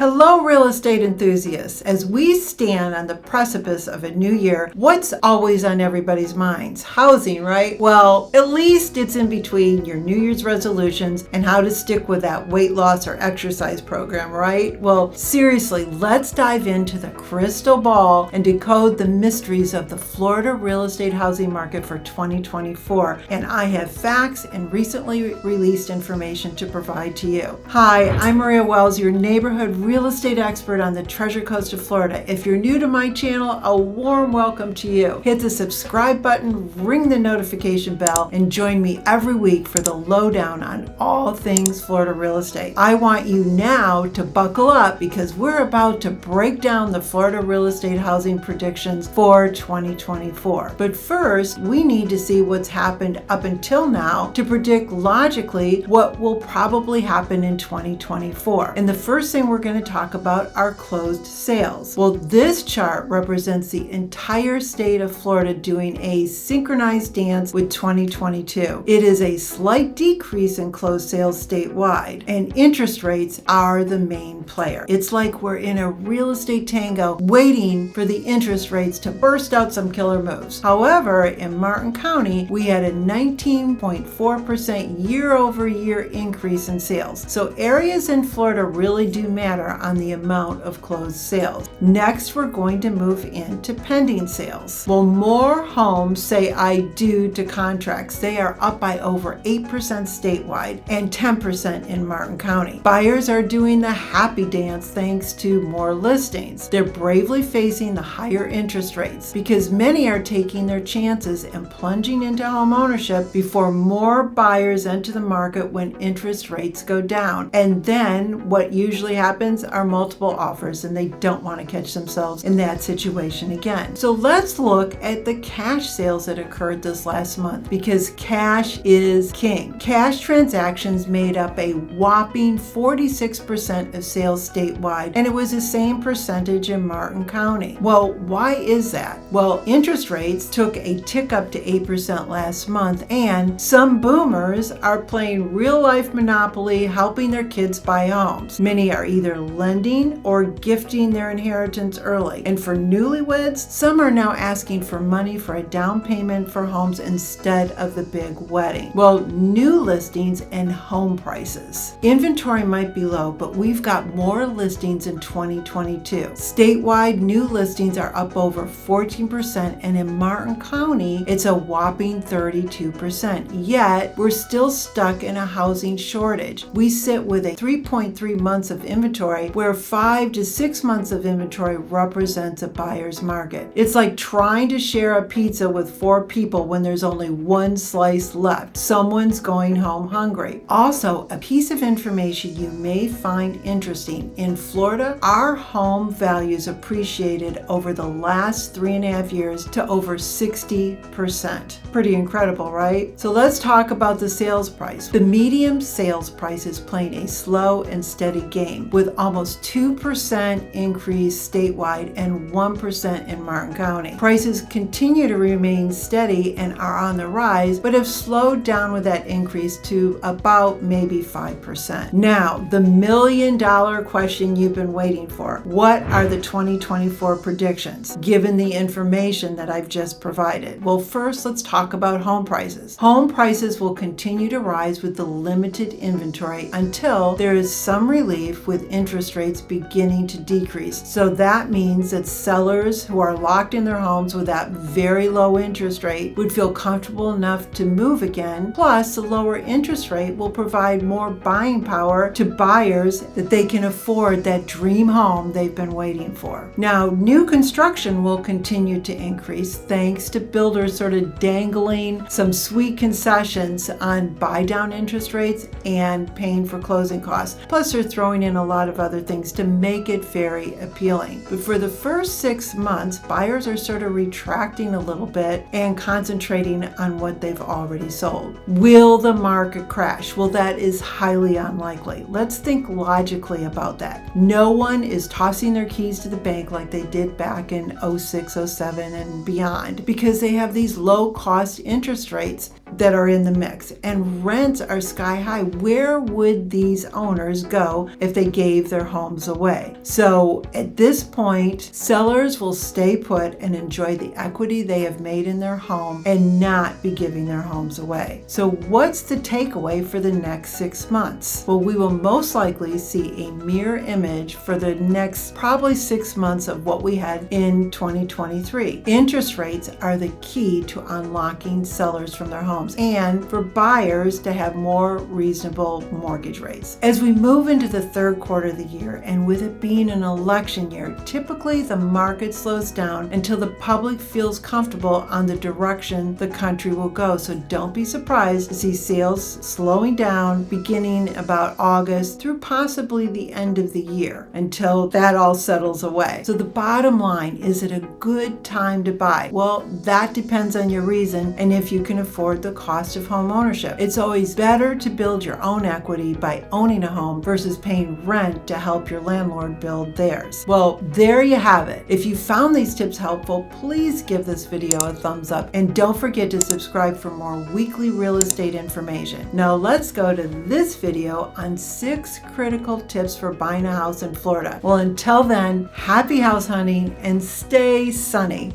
Hello, real estate enthusiasts. As we stand on the precipice of a new year, what's always on everybody's minds? Housing, right? Well, at least it's in between your New Year's resolutions and how to stick with that weight loss or exercise program, right? Well, seriously, let's dive into the crystal ball and decode the mysteries of the Florida real estate housing market for 2024. And I have facts and recently released information to provide to you. Hi, I'm Maria Wells, your neighborhood real estate expert on the Treasure Coast of Florida. If you're new to my channel, a warm welcome to you. Hit the subscribe button, ring the notification bell, and join me every week for the lowdown on all things Florida real estate. I want you now to buckle up because we're about to break down the Florida real estate housing predictions for 2024. But first, we need to see what's happened up until now to predict logically what will probably happen in 2024. And the first thing we're going to talk about are closed sales. Well, this chart represents the entire state of Florida doing a synchronized dance with 2022. It is a slight decrease in closed sales statewide, and interest rates are the main player. It's like we're in a real estate tango waiting for the interest rates to burst out some killer moves. However, in Martin County, we had a 19.4% year-over-year increase in sales. So areas in Florida really do matter on the amount of closed sales. Next, we're going to move into pending sales. Well, more homes say I do to contracts. They are up by over 8% statewide and 10% in Martin County. Buyers are doing the happy dance thanks to more listings. They're bravely facing the higher interest rates because many are taking their chances and plunging into home ownership before more buyers enter the market when interest rates go down. And then what usually happens are multiple offers, and they don't want to catch themselves in that situation again. So let's look at the cash sales that occurred this last month because cash is king. Cash transactions made up a whopping 46% of sales statewide, and it was the same percentage in Martin County. Well, why is that? Well, interest rates took a tick up to 8% last month, and some boomers are playing real life Monopoly, helping their kids buy homes. Many are either lending or gifting their inheritance early. And for newlyweds, some are now asking for money for a down payment for homes instead of the big wedding. Well, new listings and home prices. Inventory might be low, but we've got more listings in 2022. Statewide, new listings are up over 14%, and in Martin County, it's a whopping 32%. Yet, we're still stuck in a housing shortage. We sit with a 3.3 months of inventory, where 5 to 6 months of inventory represents a buyer's market. It's like trying to share a pizza with 4 people when there's only one slice left. Someone's going home hungry. Also, a piece of information you may find interesting. In Florida, our home values appreciated over the last 3.5 years to over 60%. Pretty incredible, right? So let's talk about the sales price. The median sales price is playing a slow and steady game with almost 2% increase statewide and 1% in Martin County. Prices continue to remain steady and are on the rise, but have slowed down with that increase to about maybe 5%. Now, the million-dollar question you've been waiting for. What are the 2024 predictions, given the information that I've just provided? Well, first, let's talk about home prices. Home prices will continue to rise with the limited inventory until there is some relief with interest rates beginning to decrease. So that means that sellers who are locked in their homes with that very low interest rate would feel comfortable enough to move again. Plus, the lower interest rate will provide more buying power to buyers that they can afford that dream home they've been waiting for. Now, new construction will continue to increase thanks to builders sort of dangling some sweet concessions on buy down interest rates and paying for closing costs. Plus, they're throwing in a lot of other things to make it very appealing. But for the first 6 months, buyers are sort of retracting a little bit and concentrating on what they've already sold. Will the market crash? Well, that is highly unlikely. Let's think logically about that. No one is tossing their keys to the bank like they did back in 06, 07 and beyond because they have these low cost interest rates that are in the mix, and rents are sky high. Where would these owners go if they gave their homes away? So at this point, sellers will stay put and enjoy the equity they have made in their home and not be giving their homes away. So what's the takeaway for the next 6 months? Well, we will most likely see a mirror image for the next probably 6 months of what we had in 2023. Interest rates are the key to unlocking sellers from their homes and for buyers to have more reasonable mortgage rates. As we move into the third quarter of the year, and with it being an election year, typically the market slows down until the public feels comfortable on the direction the country will go. So don't be surprised to see sales slowing down beginning about August through possibly the end of the year until that all settles away. So the bottom line, is it a good time to buy? Well, that depends on your reason and if you can afford the cost of home ownership. It's always better to build your own equity by owning a home versus paying rent to help your landlord build theirs. Well, there you have it. If you found these tips helpful, please give this video a thumbs up and don't forget to subscribe for more weekly real estate information. Now let's go to this video on 6 critical tips for buying a house in Florida. Well, until then, happy house hunting and stay sunny.